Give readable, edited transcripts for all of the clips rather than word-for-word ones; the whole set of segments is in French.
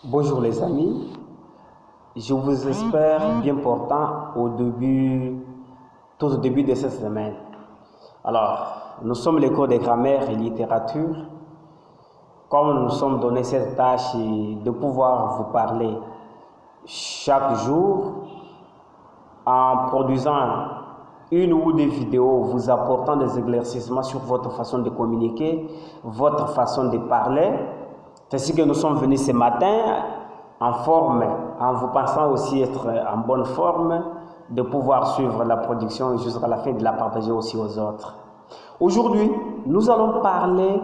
Bonjour les amis, je vous espère bien portant tout au début de cette semaine. Alors, nous sommes les cours de grammaire et littérature. Comme nous sommes donné cette tâche de pouvoir vous parler chaque jour en produisant une ou des vidéos vous apportant des éclaircissements sur votre façon de communiquer, votre façon de parler. C'est ainsi que nous sommes venus ce matin en forme, en vous pensant aussi être en bonne forme, de pouvoir suivre la production et jusqu'à la fin de la partager aussi aux autres. Aujourd'hui, nous allons parler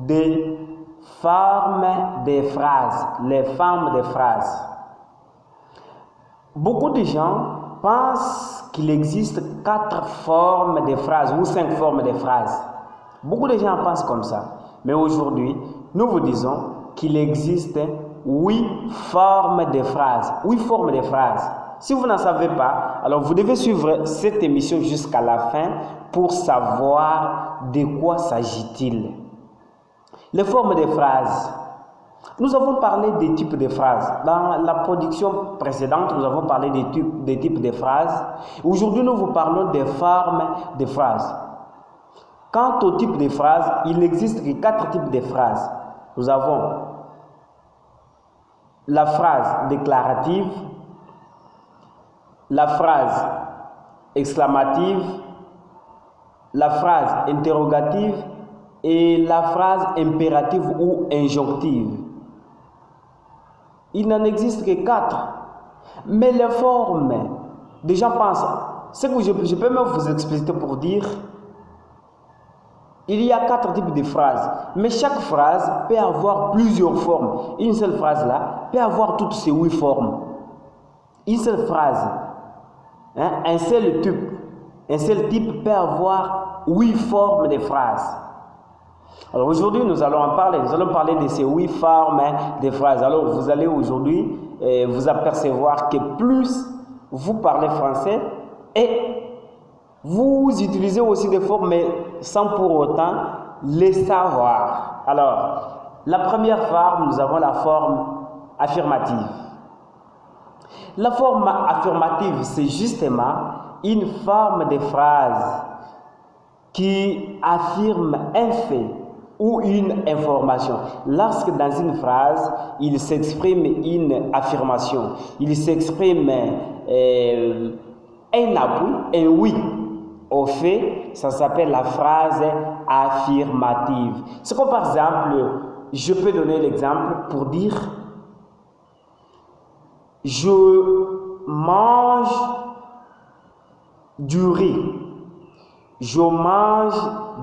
des formes des phrases, les formes des phrases. Beaucoup de gens pensent qu'il existe 4 formes de phrases ou 5 formes de phrases. Beaucoup de gens pensent comme ça. Mais aujourd'hui, nous vous disons qu'il existe 8 formes de phrases. 8 formes de phrases. Si vous n'en savez pas, alors vous devez suivre cette émission jusqu'à la fin pour savoir de quoi s'agit-il. Les formes de phrases. Nous avons parlé des types de phrases. Dans la production précédente, nous avons parlé des types de phrases. Aujourd'hui, nous vous parlons des formes de phrases. Quant au type de phrases, il existe 4 types de phrases. Nous avons la phrase déclarative, la phrase exclamative, la phrase interrogative et la phrase impérative ou injonctive. Il n'en existe que 4. Mais les formes, des gens pensent, ce que je peux même vous expliquer pour dire, il y a 4 types de phrases, mais chaque phrase peut avoir plusieurs formes. Une seule phrase là peut avoir toutes ces 8 formes. Une seule phrase, un seul type peut avoir 8 formes de phrases. Alors aujourd'hui, nous allons parler de ces 8 formes de phrases. Alors vous allez aujourd'hui vous apercevoir que plus vous parlez français et vous utilisez aussi des formes, mais sans pour autant les savoir. Alors, la première forme, nous avons la forme affirmative. La forme affirmative, c'est justement une forme de phrase qui affirme un fait ou une information. Lorsque dans une phrase, il s'exprime une affirmation, il s'exprime un appui, un oui au fait, ça s'appelle la phrase affirmative. C'est comme par exemple, je peux donner l'exemple pour dire je mange du riz. Je mange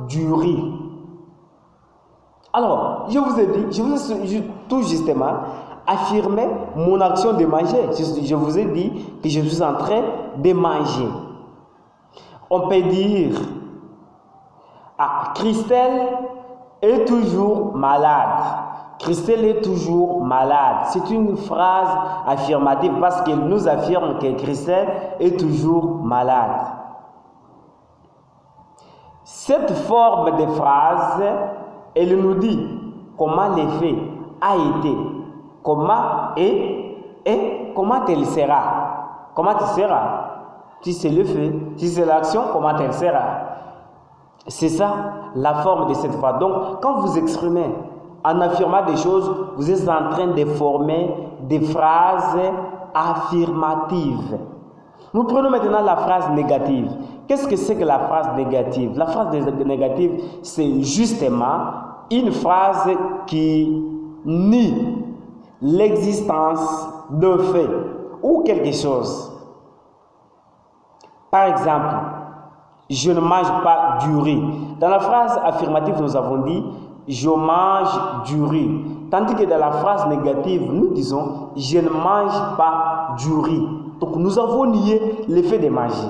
du riz. Alors, je vous ai tout justement affirmé mon action de manger. Je vous ai dit que je suis en train de manger. On peut dire, Christelle est toujours malade. Christelle est toujours malade. C'est une phrase affirmative parce qu'elle nous affirme que Christelle est toujours malade. Cette forme de phrase, elle nous dit comment l'effet a été, comment et comment elle sera. Comment tu seras? Si c'est le fait, si c'est l'action, comment elle sera? C'est ça la forme de cette phrase. Donc, quand vous exprimez en affirmant des choses, vous êtes en train de former des phrases affirmatives. Nous prenons maintenant la phrase négative. Qu'est-ce que c'est que la phrase négative? La phrase négative, c'est justement une phrase qui nie l'existence d'un fait ou quelque chose. Par exemple, je ne mange pas du riz. Dans la phrase affirmative, nous avons dit je mange du riz. Tandis que dans la phrase négative, nous disons je ne mange pas du riz. Donc nous avons nié l'effet de manger.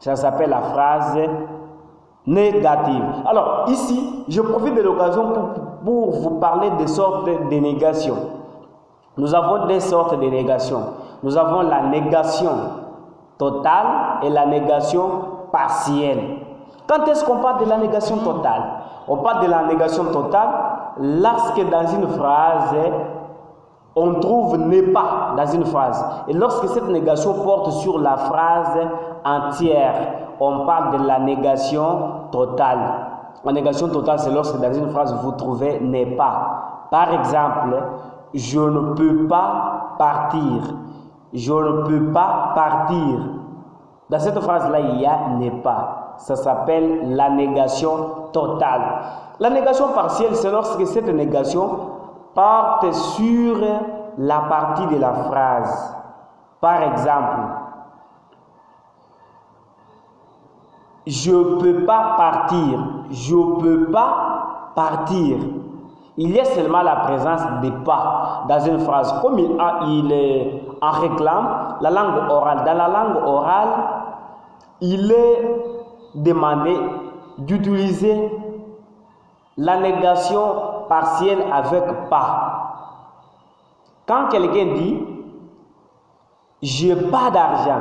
Ça s'appelle la phrase négative. Alors ici, je profite de l'occasion pour vous parler des sortes de négations. Nous avons des sortes de négations. Nous avons la négation totale et la négation partielle. Quand est-ce qu'on parle de la négation totale? On parle de la négation totale lorsque dans une phrase, on trouve n'est pas dans une phrase. Et lorsque cette négation porte sur la phrase entière, on parle de la négation totale. La négation totale, c'est lorsque dans une phrase, vous trouvez n'est pas. Par exemple, je ne peux pas partir. Je ne peux pas partir. Dans cette phrase-là, il y a n'est pas. Ça s'appelle la négation totale. La négation partielle, c'est lorsque cette négation porte sur la partie de la phrase. Par exemple, je ne peux pas partir. Je ne peux pas partir. Il y a seulement la présence de pas dans une phrase. Comme il est en réclame la langue orale. Dans la langue orale, il est demandé d'utiliser la négation partielle avec pas. Quand quelqu'un dit j'ai pas d'argent,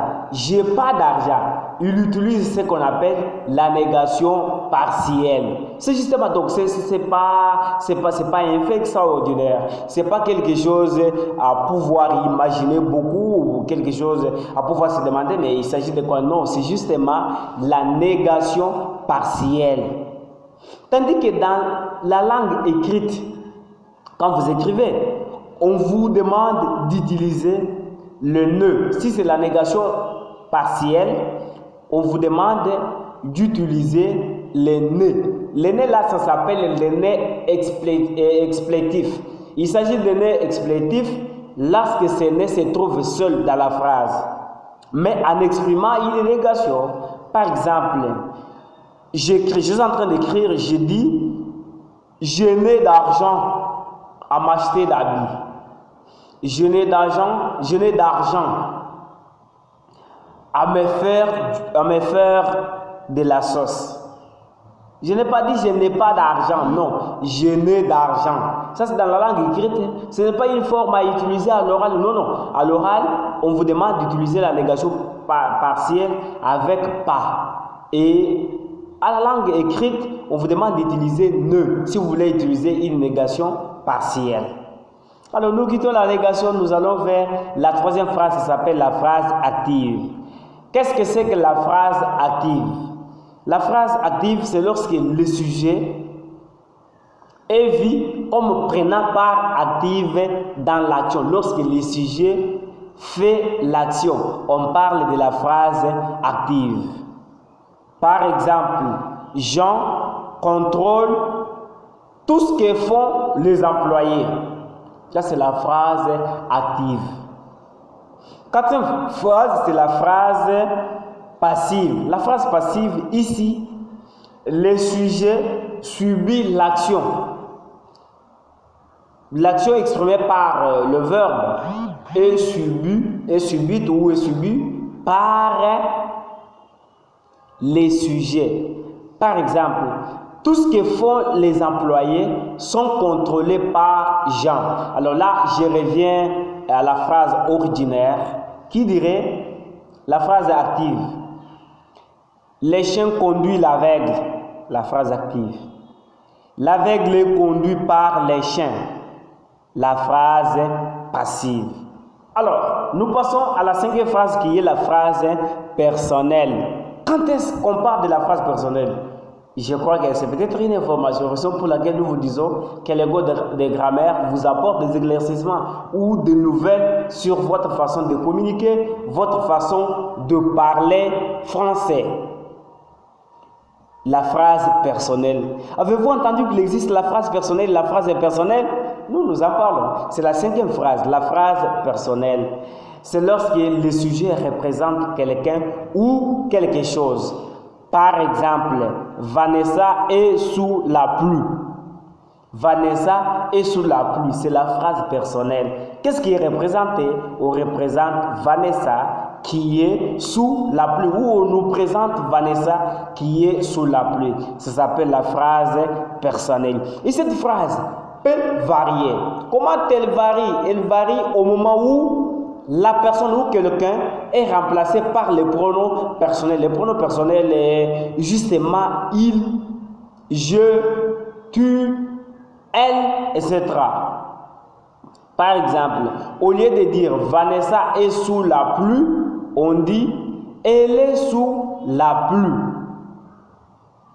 il utilise ce qu'on appelle la négation partielle. C'est justement donc c'est pas un fait extraordinaire. C'est pas quelque chose à pouvoir imaginer beaucoup ou quelque chose à pouvoir se demander, mais il s'agit de quoi? Non, c'est justement la négation partielle. Tandis que dans la langue écrite, quand vous écrivez, on vous demande d'utiliser le ne. Si c'est la négation partielle, on vous demande d'utiliser les ne. Les ne là, ça s'appelle les ne explétifs. Il s'agit de ne explétifs lorsque ces ne se trouvent seuls dans la phrase. Mais en exprimant une négation, par exemple, je suis en train d'écrire, je dis, je n'ai d'argent à m'acheter d'habits. Je n'ai d'argent à me faire de la sauce. Je n'ai pas dit je n'ai pas d'argent, non, je n'ai d'argent. Ça c'est dans la langue écrite, ce n'est pas une forme à utiliser à l'oral, non. À l'oral, on vous demande d'utiliser la négation partielle avec pas. Et à la langue écrite, on vous demande d'utiliser ne si vous voulez utiliser une négation partielle. Alors nous quittons la négation, nous allons vers la troisième phrase qui s'appelle la phrase active. Qu'est-ce que c'est que la phrase active? La phrase active, c'est lorsque le sujet est vu comme prenant part active dans l'action. Lorsque le sujet fait l'action, on parle de la phrase active. Par exemple, Jean contrôle tout ce que font les employés. Ça, c'est la phrase active. Quatrième phrase, c'est la phrase passive. La phrase passive, ici, le sujet subit l'action. L'action exprimée par le verbe est subie par les sujets. Par exemple, tout ce que font les employés sont contrôlés par Jean. Alors là, je reviens à la phrase ordinaire qui dirait la phrase active. Les chiens conduisent l'aveugle. La phrase active. L'aveugle est conduit par les chiens. La phrase passive. Alors, nous passons à la cinquième phrase qui est la phrase personnelle. Quand est-ce qu'on parle de la phrase personnelle? Je crois que c'est peut-être une information, raison pour laquelle nous vous disons que les cours de grammaire vous apportent des éclaircissements ou des nouvelles sur votre façon de communiquer, votre façon de parler français. La phrase personnelle. Avez-vous entendu qu'il existe la phrase personnelle, la phrase impersonnelle? Nous en parlons. C'est la cinquième phrase, la phrase personnelle. C'est lorsque le sujet représente quelqu'un ou quelque chose. Par exemple, Vanessa est sous la pluie. Vanessa est sous la pluie. C'est la phrase personnelle. Qu'est-ce qui est représenté? On représente Vanessa qui est sous la pluie. Ou on nous présente Vanessa qui est sous la pluie. Ça s'appelle la phrase personnelle. Et cette phrase peut varier. Comment elle varie? Elle varie au moment où la personne ou quelqu'un est remplacé par les pronoms personnels. Les pronoms personnels est justement il, je, tu, elle, etc. Par exemple, au lieu de dire Vanessa est sous la pluie, on dit elle est sous la pluie.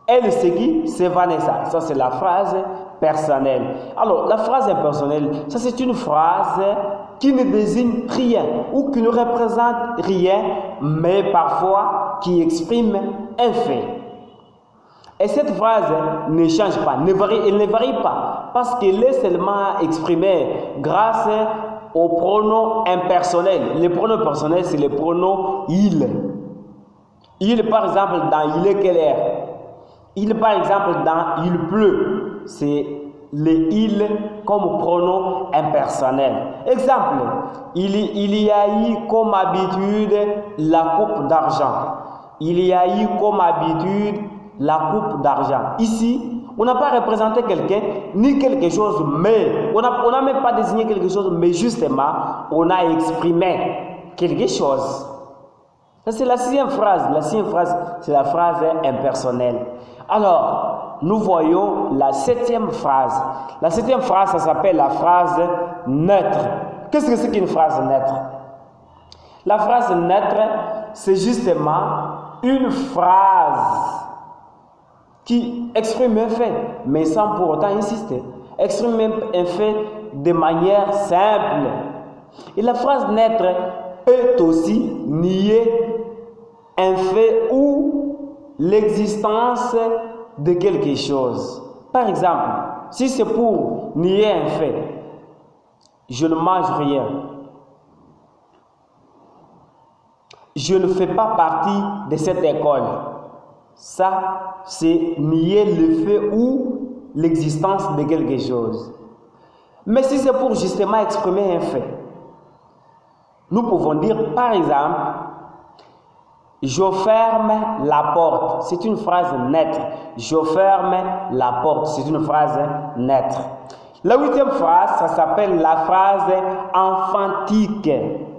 Elle, c'est qui? C'est Vanessa. Ça, c'est la phrase personnelle. Alors, la phrase impersonnelle, ça, c'est une phrase qui ne désigne rien ou qui ne représente rien, mais parfois qui exprime un fait. Et cette phrase ne change pas, elle ne varie pas, parce qu'elle est seulement exprimée grâce aux pronoms impersonnels. Les pronoms personnels, c'est les pronoms il. Il, par exemple, dans il est quelle heure? Il, par exemple, dans il pleut, c'est le il comme pronom impersonnel. Exemple, il y a eu comme habitude la coupe d'argent. Il y a eu comme habitude la coupe d'argent. Ici, on n'a pas représenté quelqu'un ni quelque chose, mais on n'a même pas désigné quelque chose, mais justement, on a exprimé quelque chose. Ça, c'est la sixième phrase. La sixième phrase, c'est la phrase impersonnelle. Alors, nous voyons la septième phrase. La septième phrase, ça s'appelle la phrase neutre. Qu'est-ce que c'est qu'une phrase neutre? La phrase neutre, c'est justement une phrase qui exprime un fait, mais sans pour autant insister. Exprime un fait de manière simple. Et la phrase neutre peut aussi nier un fait ou l'existence de quelque chose. Par exemple, si c'est pour nier un fait, je ne mange rien, je ne fais pas partie de cette école. Ça, c'est nier le fait ou l'existence de quelque chose. Mais si c'est pour justement exprimer un fait, nous pouvons dire par exemple, je ferme la porte. C'est une phrase neutre. Je ferme la porte. C'est une phrase neutre. La huitième phrase, ça s'appelle la phrase emphatique.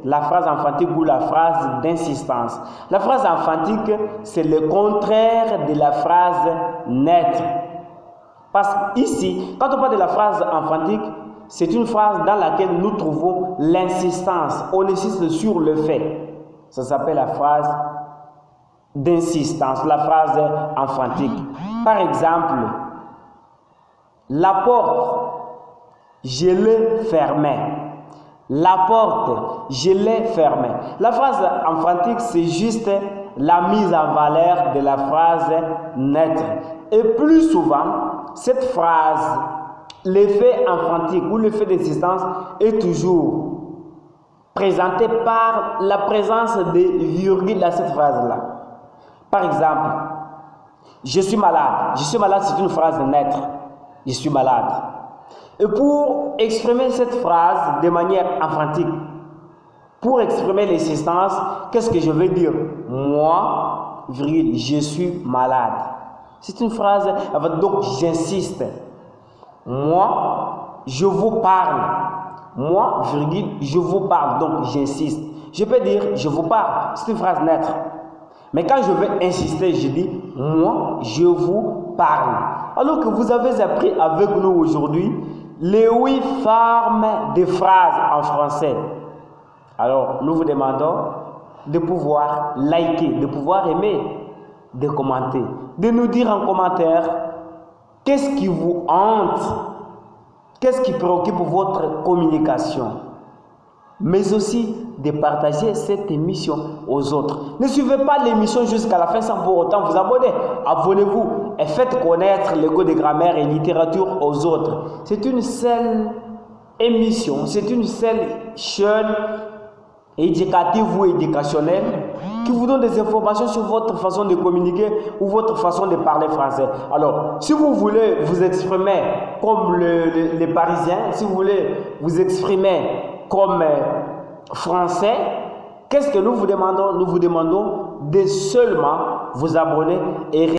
La phrase emphatique ou la phrase d'insistance. La phrase emphatique, c'est le contraire de la phrase neutre. Parce qu'ici, quand on parle de la phrase emphatique, c'est une phrase dans laquelle nous trouvons l'insistance. On insiste sur le fait. Ça s'appelle la phrase d'insistance, la phrase emphatique. Par exemple, la porte, je l'ai fermée. La porte, je l'ai fermée. La phrase emphatique, c'est juste la mise en valeur de la phrase neutre. Et plus souvent, cette phrase, l'effet emphatique ou l'effet d'insistance est toujours présenté par la présence des virgules à cette phrase-là. Par exemple, je suis malade. Je suis malade, c'est une phrase neutre. Je suis malade. Et pour exprimer cette phrase de manière emphatique, pour exprimer l'existence, qu'est-ce que je veux dire? Moi, virgule, je suis malade. C'est une phrase, donc j'insiste. Moi, je vous parle. Moi, virgule, je vous parle, donc j'insiste. Je peux dire, je vous parle, c'est une phrase neutre. Mais quand je veux insister, je dis, moi, je vous parle. Alors que vous avez appris avec nous aujourd'hui les 8 formes de phrases en français. Alors, nous vous demandons de pouvoir liker, de pouvoir aimer, de commenter, de nous dire en commentaire qu'est-ce qui vous hante, qu'est-ce qui préoccupe votre communication, mais aussi de partager cette émission aux autres. Ne suivez pas l'émission jusqu'à la fin sans pour autant vous abonner. Abonnez-vous et faites connaître les cours de grammaire et littérature aux autres. C'est une seule émission, c'est une seule chaîne éducative ou éducationnelle qui vous donne des informations sur votre façon de communiquer ou votre façon de parler français. Alors, si vous voulez vous exprimer comme les Parisiens, si vous voulez vous exprimer comme français, qu'est-ce que nous vous demandons? Nous vous demandons de seulement vous abonner et